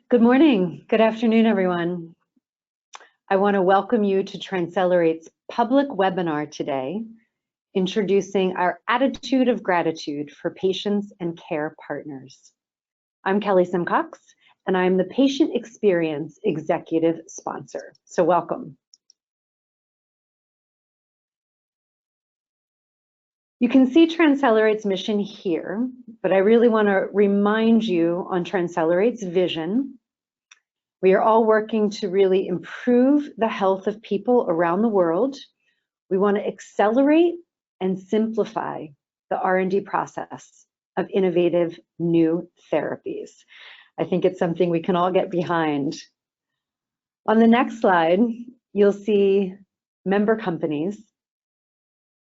Good morning, good afternoon, everyone. I want to welcome you to Transcelerate's public webinar today, introducing our attitude of gratitude for patients and care partners. I'm Kelly Simcox, and I'm the Patient Experience Executive Sponsor, so welcome. You can see Transcelerate's mission here, but I really want to remind you on Transcelerate's vision. We are all working to really improve the health of people around the world. We want to accelerate and simplify the R&D process of innovative new therapies. I think it's something we can all get behind. On the next slide, you'll see member companies.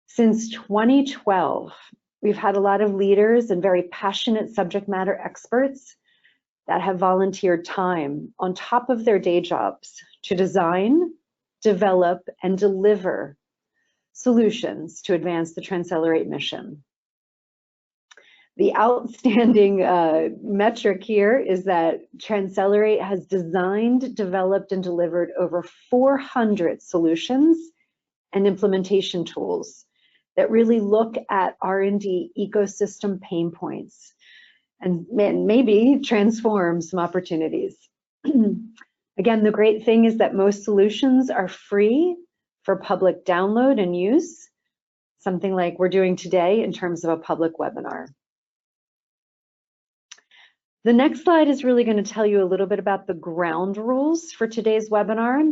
Since 2012, we've had a lot of leaders and very passionate subject matter experts that have volunteered time on top of their day jobs to design, develop, and deliver solutions to advance the Transcelerate mission. The outstanding metric here is that Transcelerate has designed, developed, and delivered over 400 solutions and implementation tools that really look at R&D ecosystem pain points and maybe transform some opportunities. Again, the great thing is that most solutions are free for public download and use, something like we're doing today in terms of a public webinar. The next slide is really going to tell you a little bit about the ground rules for today's webinar.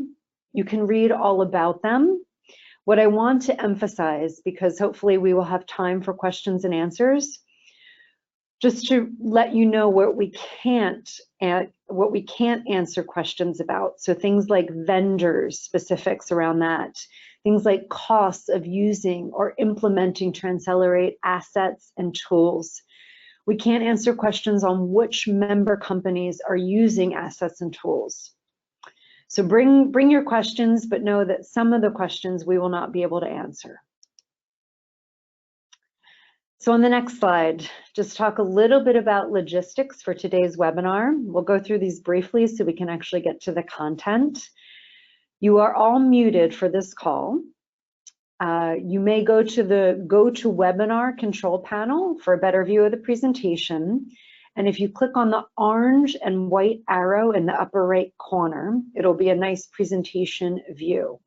You can read all about them. What I want to emphasize, because hopefully we will have time for questions and answers, just to let you know what we can't answer questions about. So things like vendors, specifics around that, things like costs of using or implementing Transcelerate assets and tools. We can't answer questions on which member companies are using assets and tools. So bring your questions, but know that some of the questions we will not be able to answer. So on the next slide, just talk a little bit about logistics for today's webinar. We'll go through these briefly so we can actually get to the content. You are all muted for this call. You may go to the GoToWebinar control panel for a better view of the presentation. And if you click on the orange and white arrow in the upper right corner, it'll be a nice presentation view.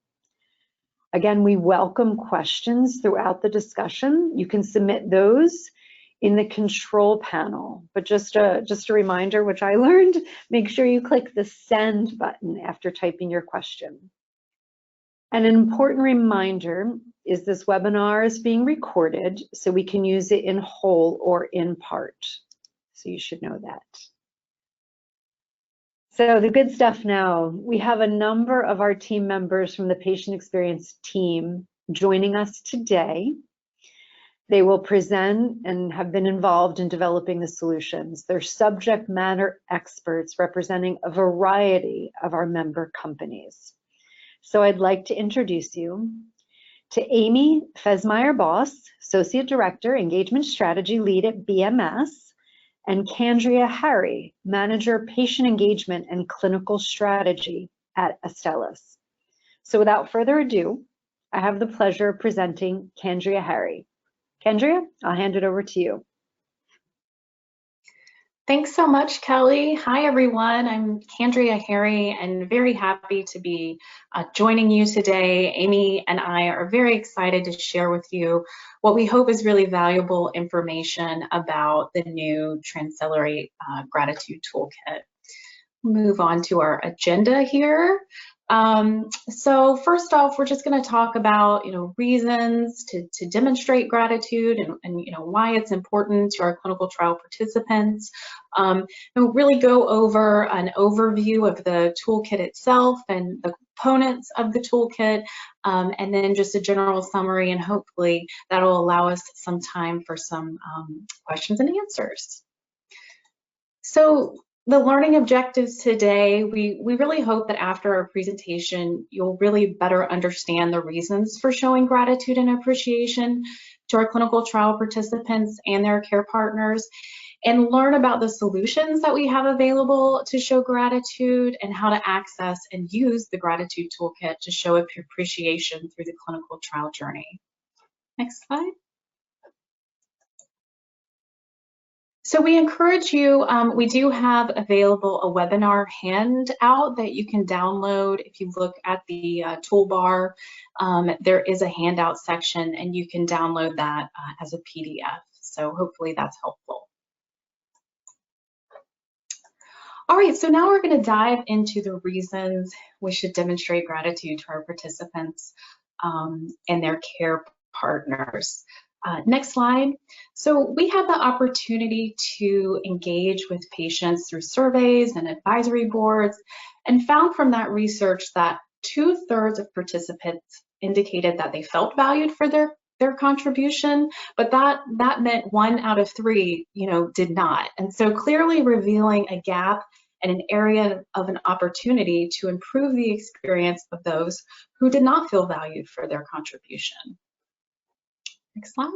Again, we welcome questions throughout the discussion. You can submit those in the control panel, but just a reminder, which I learned, make sure you click the send button after typing your question. And an important reminder is this webinar is being recorded, so we can use it in whole or in part. So you should know that. So the good stuff now, we have a number of our team members from the patient experience team joining us today. They will present and have been involved in developing the solutions. They're subject matter experts representing a variety of our member companies. So I'd like to introduce you to Amy Fesmeyer-Boss, Associate Director, Engagement Strategy Lead at BMS, and Candria Harry, Manager, Patient Engagement and Clinical Strategy at Astellas. So without further ado, I have the pleasure of presenting Candria Harry. Candria, I'll hand it over to you. Thanks so much, Kelly. Hi, everyone. I'm Candria Harry and very happy to be joining you today. Amy and I are very excited to share with you what we hope is really valuable information about the new Transcelerate Gratitude Toolkit. Move on to our agenda here. So first off, we're just going to talk about, reasons to demonstrate gratitude and why it's important to our clinical trial participants. And we'll really go over an overview of the toolkit itself and the components of the toolkit, and then just a general summary, and hopefully that'll allow us some time for some questions and answers. So the learning objectives today, we really hope that after our presentation, you'll really better understand the reasons for showing gratitude and appreciation, to our clinical trial participants and their care partners, and learn about the solutions that we have available to show gratitude and how to access and use the gratitude toolkit to show appreciation through the clinical trial journey. Next slide. So we encourage you, we do have available a webinar handout that you can download. If you look at the toolbar, there is a handout section and you can download that as a PDF. So hopefully that's helpful. All right, so now we're going to dive into the reasons we should demonstrate gratitude to our participants and their care partners. Next slide. So we have the opportunity to engage with patients through surveys and advisory boards, and found from that research that 2/3 of participants indicated that they felt valued for their contribution, but that meant 1 out of 3, did not. And so clearly revealing a gap and an area of an opportunity to improve the experience of those who did not feel valued for their contribution. Next slide.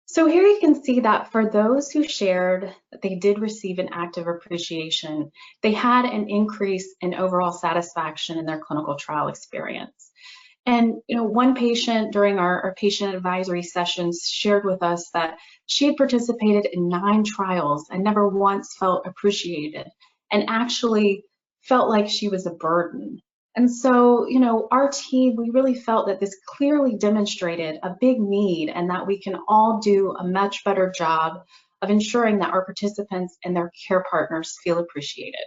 So here you can see that for those who shared that they did receive an act of appreciation, they had an increase in overall satisfaction in their clinical trial experience. And one patient during our patient advisory sessions shared with us that she had participated in 9 trials and never once felt appreciated, and actually felt like she was a burden. And so, our team, we really felt that this clearly demonstrated a big need and that we can all do a much better job of ensuring that our participants and their care partners feel appreciated.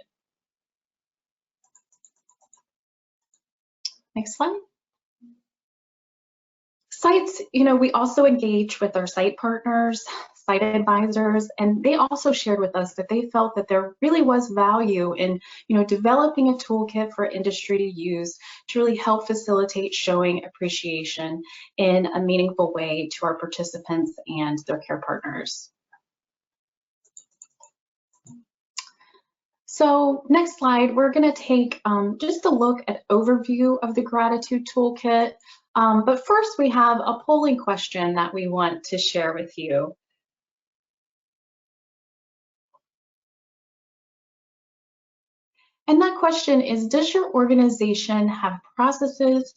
Next slide. Sites, we also engage with our site partners, site advisors, and they also shared with us that they felt that there really was value in, developing a toolkit for industry to use to really help facilitate showing appreciation in a meaningful way to our participants and their care partners. So next slide, we're going to take just a look at overview of the gratitude toolkit. But first we have a polling question that we want to share with you. And that question is, does your organization have processes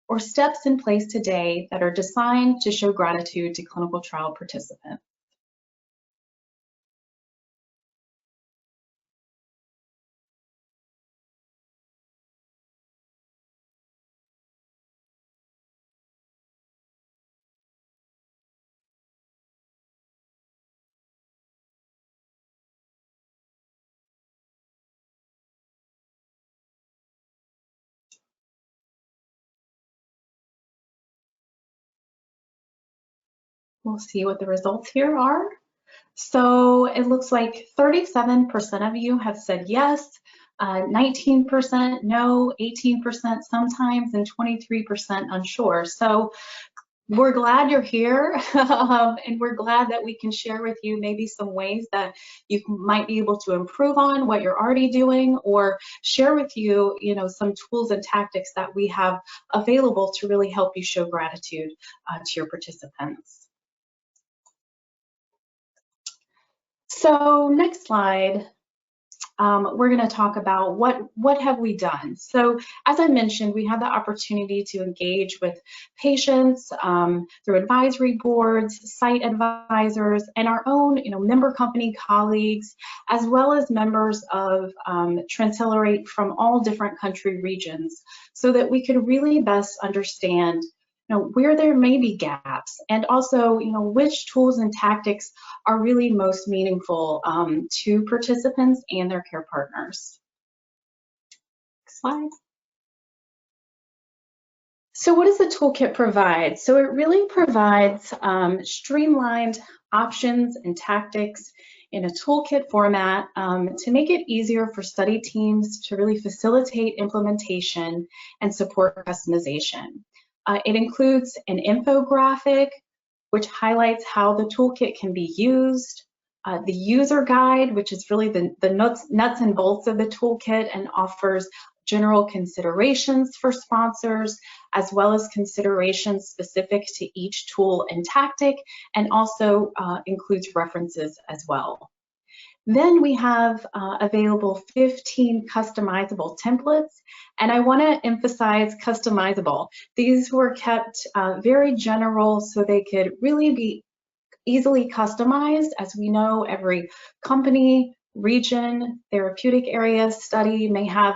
or steps in place today that are designed to show gratitude to clinical trial participants? We'll see what the results here are. So it looks like 37% of you have said yes, 19% no, 18% sometimes, and 23% unsure. So we're glad you're here, and we're glad that we can share with you maybe some ways that you might be able to improve on what you're already doing, or share with you, some tools and tactics that we have available to really help you show gratitude to your participants. So next slide, we're going to talk about what have we done. So as I mentioned, we had the opportunity to engage with patients through advisory boards, site advisors, and our own member company colleagues, as well as members of Transcelerate from all different country regions, so that we could really best understand where there may be gaps, and also which tools and tactics are really most meaningful to participants and their care partners. Next slide. So what does the toolkit provide? So it really provides streamlined options and tactics in a toolkit format to make it easier for study teams to really facilitate implementation and support customization. It includes an infographic, which highlights how the toolkit can be used, the user guide, which is really the nuts and bolts of the toolkit and offers general considerations for sponsors, as well as considerations specific to each tool and tactic, and also includes references as well. Then we have available 15 customizable templates, and I want to emphasize customizable. These were kept very general so they could really be easily customized. As we know, every company, region, therapeutic area, study may have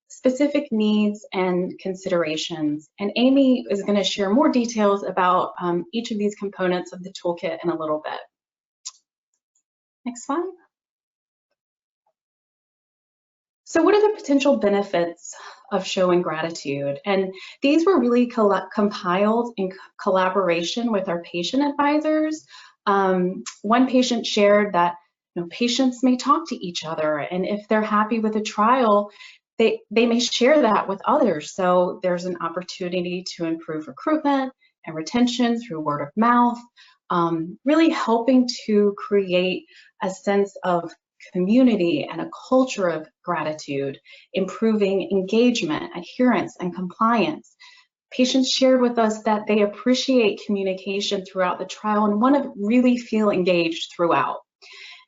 specific needs and considerations. And Amy is going to share more details about each of these components of the toolkit in a little bit. Next slide. So what are the potential benefits of showing gratitude? And these were really compiled in collaboration with our patient advisors. One patient shared that patients may talk to each other, and if they're happy with a trial, they may share that with others. So there's an opportunity to improve recruitment and retention through word of mouth, really helping to create a sense of community and a culture of gratitude, improving engagement, adherence, and compliance. Patients shared with us that they appreciate communication throughout the trial and want to really feel engaged throughout.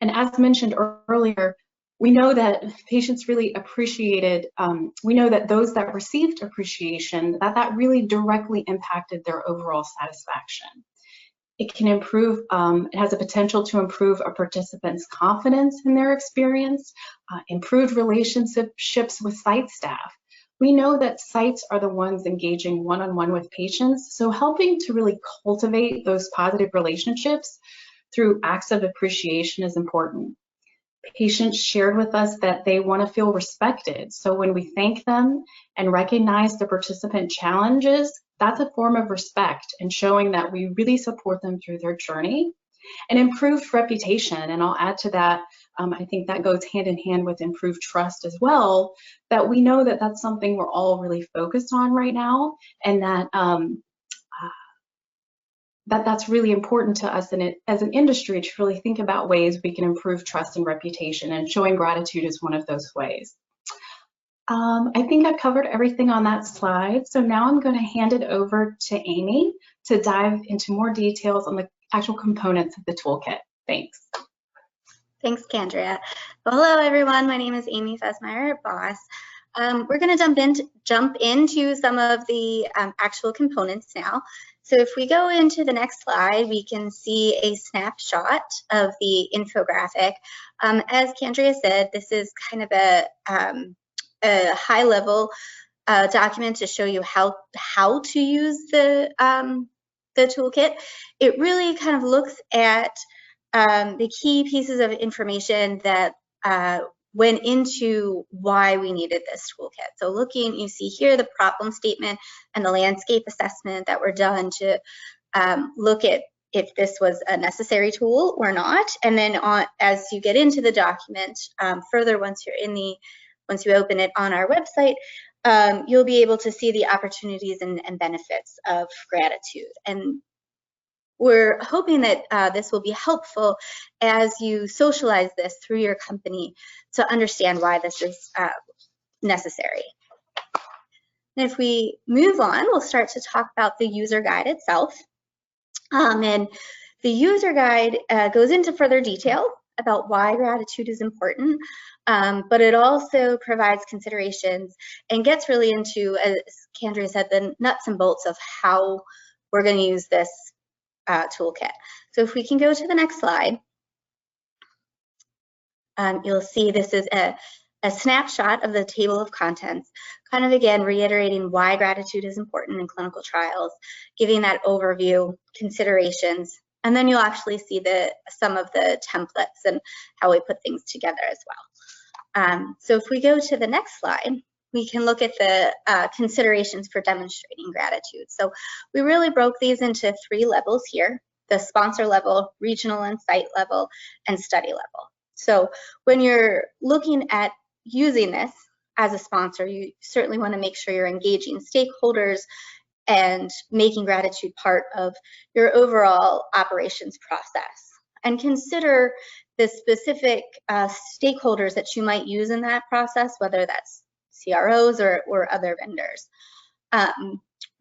And as mentioned earlier, we know that patients really appreciated, we know that those that received appreciation, that really directly impacted their overall satisfaction. It can improve, it has a potential to improve a participant's confidence in their experience, improved relationships with site staff. We know that sites are the ones engaging one-on-one with patients, so helping to really cultivate those positive relationships through acts of appreciation is important. Patients shared with us that they want to feel respected, so when we thank them and recognize the participant challenges, that's a form of respect and showing that we really support them through their journey. And improved reputation, and I'll add to that, I think that goes hand in hand with improved trust as well, that we know that that's something we're all really focused on right now, and that that's really important to us as an industry to really think about ways we can improve trust and reputation, and showing gratitude is one of those ways. I think I've covered everything on that slide, so now I'm going to hand it over to Amy to dive into more details on the actual components of the toolkit. Thanks. Thanks, Candrea. Well, hello, everyone. My name is Amy Fesmeyer, Boss. We're going to jump into some of the actual components now. So if we go into the next slide, we can see a snapshot of the infographic. As Candrea said, this is kind of a high-level document to show you how to use the toolkit. It really kind of looks at the key pieces of information that went into why we needed this toolkit. So looking, you see here the problem statement and the landscape assessment that were done to look at if this was a necessary tool or not. And then as you get into the document further, once you open it on our website, you'll be able to see the opportunities and benefits of gratitude. And we're hoping that this will be helpful as you socialize this through your company to understand why this is necessary. And if we move on, we'll start to talk about the user guide itself. And the user guide goes into further detail about why gratitude is important, but it also provides considerations and gets really into, as Candrea said, the nuts and bolts of how we're going to use this toolkit. So if we can go to the next slide, you'll see this is a snapshot of the table of contents, kind of again reiterating why gratitude is important in clinical trials, giving that overview, considerations, and then you'll actually see some of the templates and how we put things together as well. So if we go to the next slide, we can look at the considerations for demonstrating gratitude. So we really broke these into 3 levels here: the sponsor level, regional and site level, and study level. So when you're looking at using this as a sponsor, you certainly want to make sure you're engaging stakeholders and making gratitude part of your overall operations process. And consider the specific stakeholders that you might use in that process, whether that's CROs or other vendors.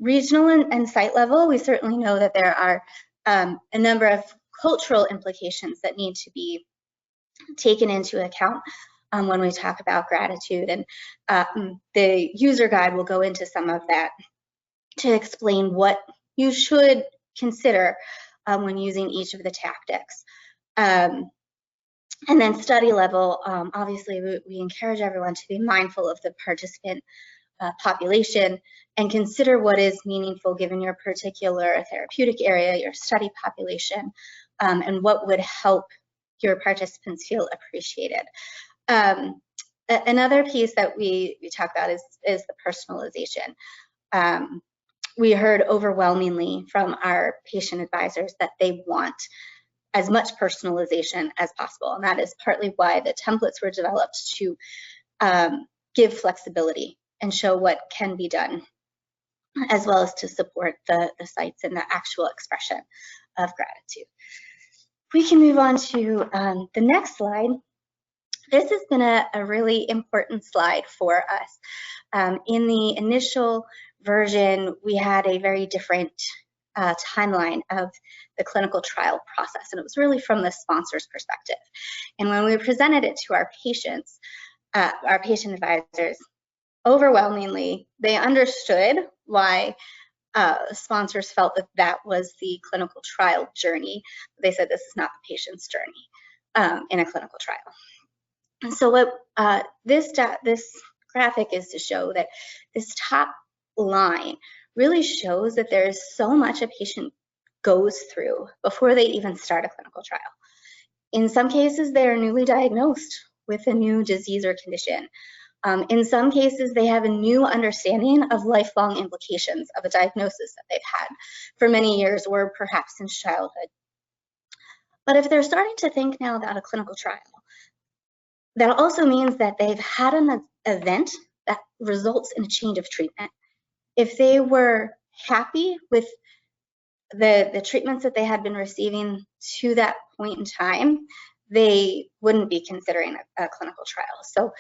regional and site level, we certainly know that there are a number of cultural implications that need to be taken into account when we talk about gratitude. And the user guide will go into some of that to explain what you should consider when using each of the tactics. And then study level, obviously we encourage everyone to be mindful of the participant population and consider what is meaningful given your particular therapeutic area, your study population, and what would help your participants feel appreciated. Another piece that we talk about is the personalization. We heard overwhelmingly from our patient advisors that they want as much personalization as possible, and that is partly why the templates were developed to give flexibility and show what can be done, as well as to support the sites in the actual expression of gratitude. We can move on to the next slide. This has been a really important slide for us. In the initial version, we had a very different timeline of the clinical trial process, and it was really from the sponsor's perspective. And when we presented it to our patients, our patient advisors, overwhelmingly, they understood why sponsors felt that that was the clinical trial journey. They said this is not the patient's journey in a clinical trial. And so what this graphic is to show that this top line really shows that there is so much a patient goes through before they even start a clinical trial. In some cases, they are newly diagnosed with a new disease or condition. In some cases, they have a new understanding of lifelong implications of a diagnosis that they've had for many years or perhaps since childhood. But if they're starting to think now about a clinical trial, that also means that they've had an event that results in a change of treatment. If they were happy with the treatments that they had been receiving to that point in time, they wouldn't be considering a clinical trial. So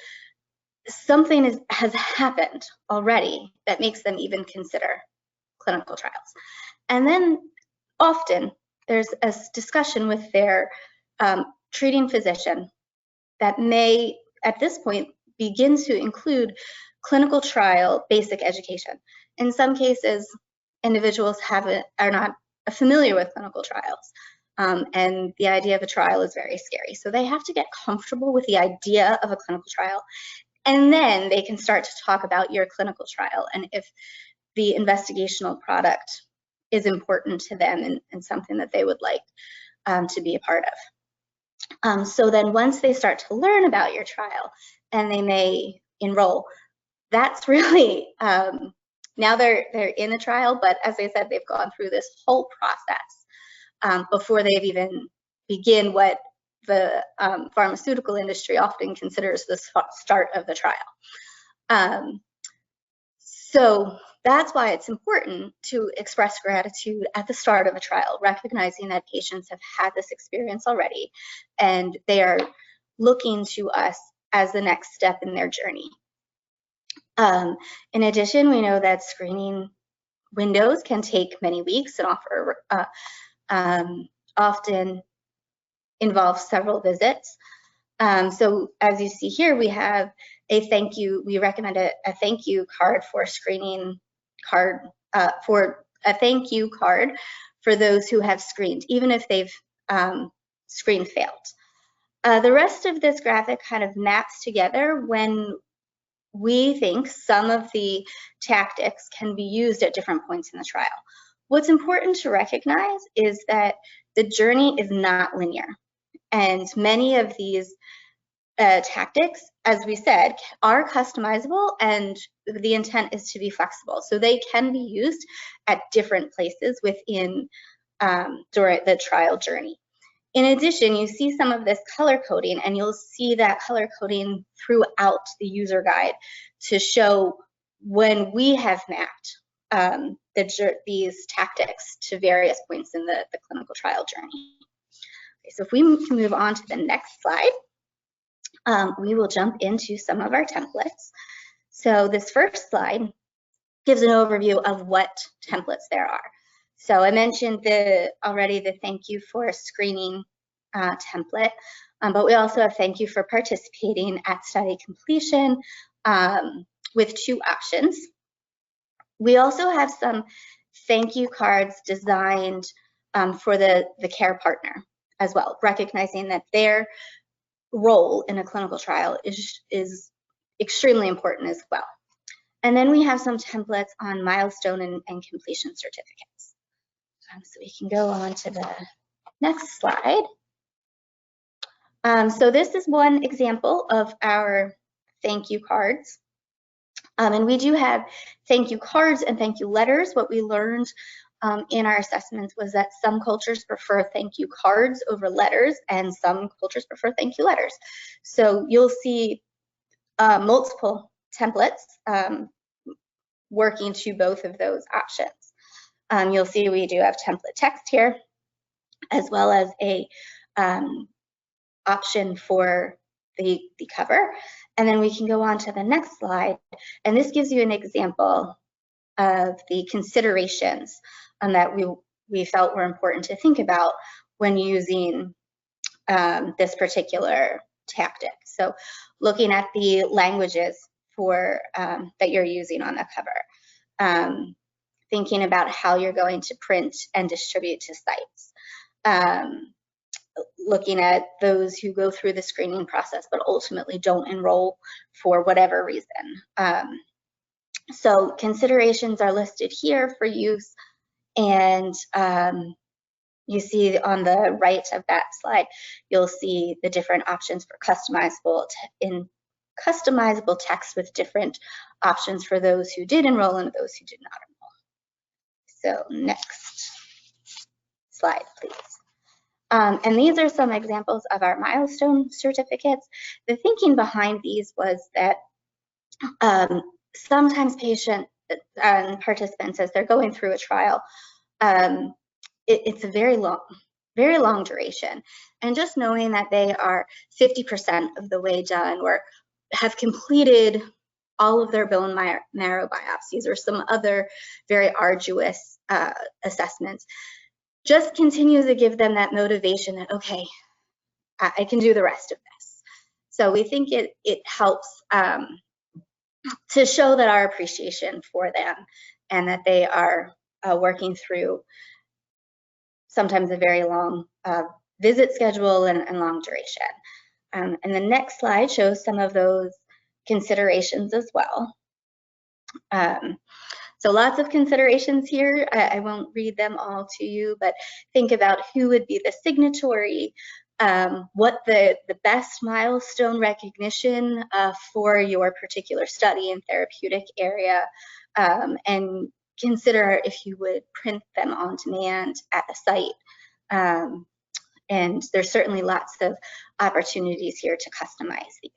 something has happened already that makes them even consider clinical trials. And then often there's a discussion with their treating physician that may, at this point, begin to include clinical trial basic education. In some cases, individuals are not familiar with clinical trials, and the idea of a trial is very scary. So they have to get comfortable with the idea of a clinical trial, and then they can start to talk about your clinical trial and if the investigational product is important to them and something that they would like to be a part of. So then once they start to learn about your trial and they may enroll, that's really, now they're in a trial, but as I said, they've gone through this whole process before they've even begin what the pharmaceutical industry often considers the start of the trial. So that's why it's important to express gratitude at the start of a trial, recognizing that patients have had this experience already and they are looking to us as the next step in their journey. In addition, we know that screening windows can take many weeks and often involve several visits. So as you see here, we have a thank you. We recommend a thank you card for screening card for a thank you card for those who have screened, even if they've screen failed. The rest of this graphic kind of maps together when we think some of the tactics can be used at different points in the trial. What's important to recognize is that the journey is not linear, and many of these tactics, as we said, are customizable, and the intent is to be flexible. So they can be used at different places within during the trial journey. In addition, you see some of this color coding, and you'll see that color coding throughout the user guide to show when we have mapped these tactics to various points in the clinical trial journey. Okay, so if we can move on to the next slide, we will jump into some of our templates. So this first slide gives an overview of what templates there are. So I mentioned already the thank you for screening template, but we also have thank you for participating at study completion with 2 options. We also have some thank you cards designed for the care partner as well, recognizing that their role in a clinical trial is extremely important as well. And then we have some templates on milestone and completion certificates. So we can go on to the next slide. So this is one example of our thank you cards. And we do have thank you cards and thank you letters. What we learned in our assessments was that some cultures prefer thank you cards over letters, and some cultures prefer thank you letters. So you'll see multiple templates working to both of those options. You'll see we do have template text here, as well as a option for the cover. And then we can go on to the next slide, and this gives you an example of the considerations that we felt were important to think about when using this particular tactic. So looking at the languages for that you're using on the cover, thinking about how you're going to print and distribute to sites, looking at those who go through the screening process but ultimately don't enroll for whatever reason. So considerations are listed here for use, and you see on the right of that slide, you'll see the different options for customizable text with different options for those who did enroll and those who did not enroll. So next slide, please. And these are some examples of our milestone certificates. The thinking behind these was that sometimes patient participants, as they're going through a trial, it's a very long duration. And just knowing that they are 50% of the way done or have completed all of their bone marrow biopsies or some other very arduous assessments, just continues to give them that motivation that, okay, I can do the rest of this. So we think it helps to show that our appreciation for them and that they are working through sometimes a very long visit schedule and long duration. And the next slide shows some of those considerations as well. So lots of considerations here. I won't read them all to you, but think about who would be the signatory, what the best milestone recognition for your particular study and therapeutic area, and consider if you would print them on demand at the site. And there's certainly lots of opportunities here to customize these.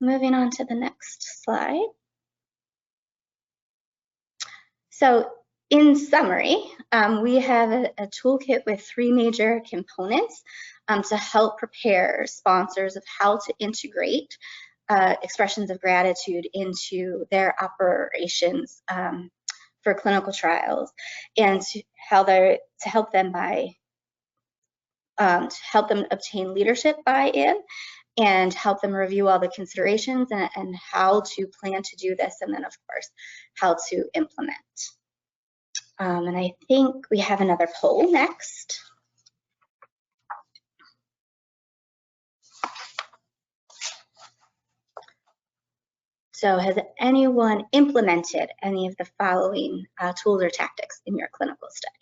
Moving on to the next slide. So in summary, we have a toolkit with 3 major components to help prepare sponsors of how to integrate expressions of gratitude into their operations for clinical trials, and to help them obtain leadership buy-in and help them review all the considerations and how to plan to do this, and then of course how to implement. And I think we have another poll next. So has anyone implemented any of the following tools or tactics in your clinical studies?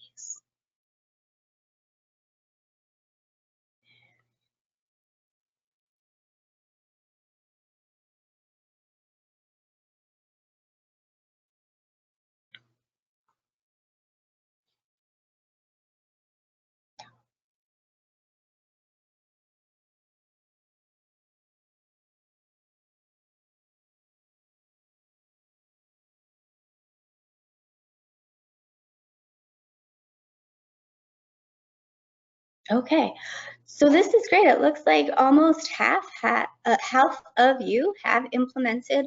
Okay, so this is great. It looks like almost half of you have implemented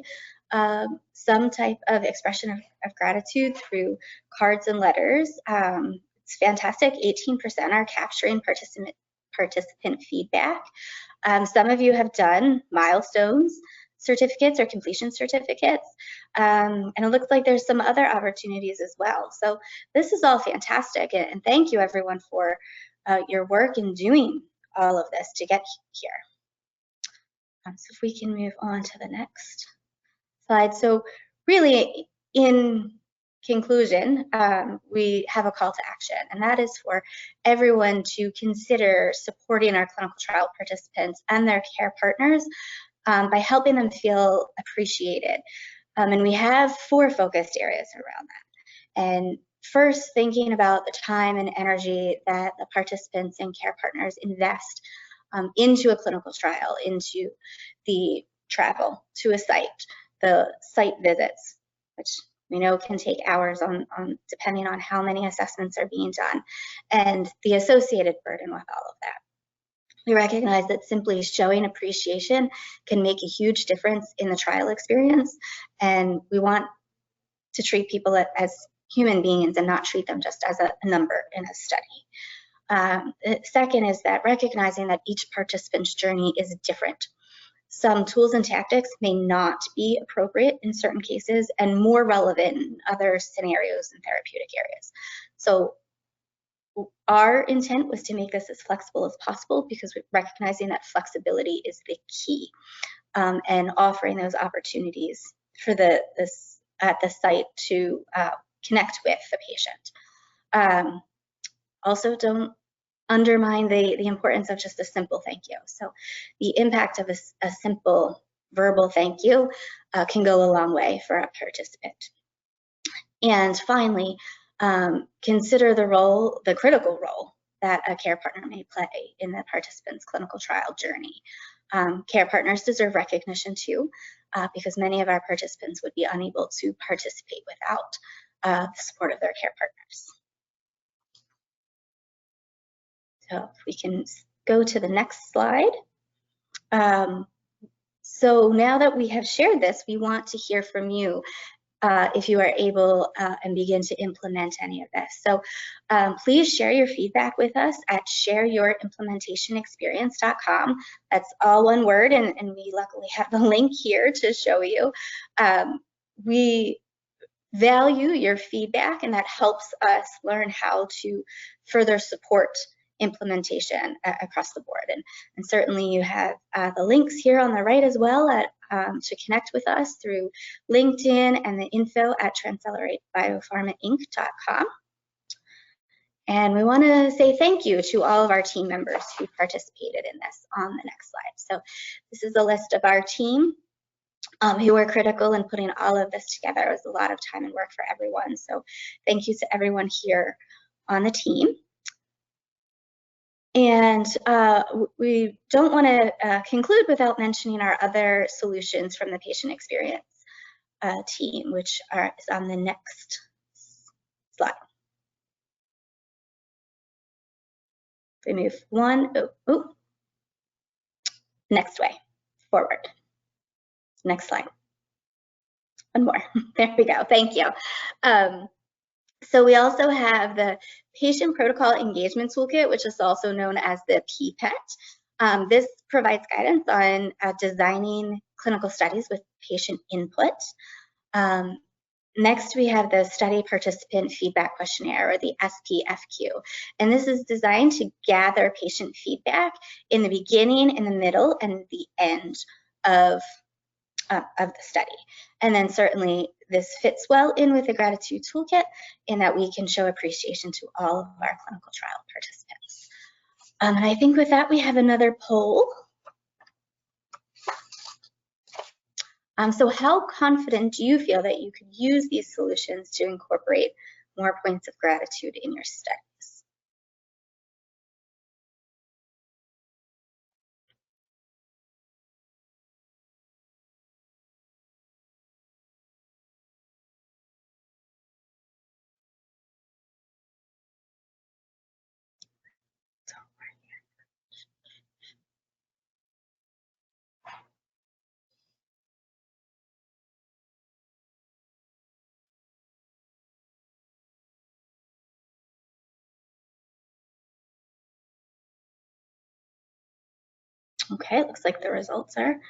some type of expression of gratitude through cards and letters. It's fantastic. 18% are capturing participant feedback. Some of you have done milestones certificates or completion certificates, and it looks like there's some other opportunities as well. So this is all fantastic, and thank you everyone for your work in doing all of this to get here. So if we can move on to the next slide. So really, in conclusion, we have a call to action, and that is for everyone to consider supporting our clinical trial participants and their care partners by helping them feel appreciated. And we have 4 focused areas around that. And first, thinking about the time and energy that the participants and care partners invest into a clinical trial, into the travel to a site, the site visits, which we know can take hours on depending on how many assessments are being done, and the associated burden with all of that. We recognize that simply showing appreciation can make a huge difference in the trial experience, and we want to treat people as human beings and not treat them just as a number in a study. Second is that recognizing that each participant's journey is different. Some tools and tactics may not be appropriate in certain cases and more relevant in other scenarios and therapeutic areas. So our intent was to make this as flexible as possible, because we're recognizing that flexibility is the key, and offering those opportunities for at the site to connect with the patient. Also, don't undermine the importance of just a simple thank you. So the impact of a simple verbal thank you can go a long way for a participant. And finally, consider the critical role that a care partner may play in the participant's clinical trial journey. Care partners deserve recognition too, because many of our participants would be unable to participate without the support of their care partners. So if we can go to the next slide. So now that we have shared this, we want to hear from you if you are able and begin to implement any of this. So please share your feedback with us at shareyourimplementationexperience.com. That's all one word, and we luckily have the link here to show you. We value your feedback, and that helps us learn how to further support implementation across the board. And certainly you have the links here on the right as well to connect with us through LinkedIn and the info at transceleratebiopharmainc.com. And we want to say thank you to all of our team members who participated in this on the next slide. So this is a list of our team who were critical in putting all of this together. It was a lot of time and work for everyone. So thank you to everyone here on the team. And we don't want to conclude without mentioning our other solutions from the patient experience team, which is on the next slide. We move next way, forward. Next slide. One more. There we go. Thank you. So we also have the Patient Protocol Engagement Toolkit, which is also known as the PPET. This provides guidance on designing clinical studies with patient input. Next, we have the Study Participant Feedback Questionnaire, or the SPFQ. And this is designed to gather patient feedback in the beginning, in the middle, and the end of the study. And then certainly this fits well in with the Gratitude Toolkit, in that we can show appreciation to all of our clinical trial participants. And I think with that, we have another poll. So how confident do you feel that you could use these solutions to incorporate more points of gratitude in your studies? Okay, looks like the results are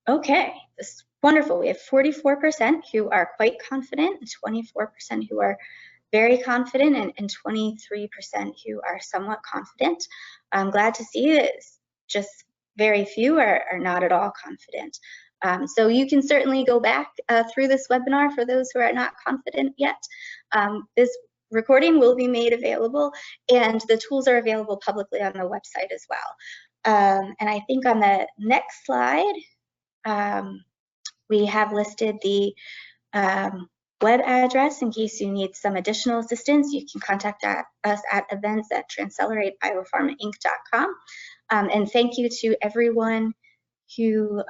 okay. This is wonderful. We have 44% who are quite confident, 24% who are very confident, and 23% who are somewhat confident. I'm glad to see that just very few are not at all confident. So you can certainly go back through this webinar for those who are not confident yet. This recording will be made available, and the tools are available publicly on the website as well. And I think on the next slide, we have listed the web address in case you need some additional assistance. You can contact us at events@transceleratebiopharmainc.com. And thank you to everyone who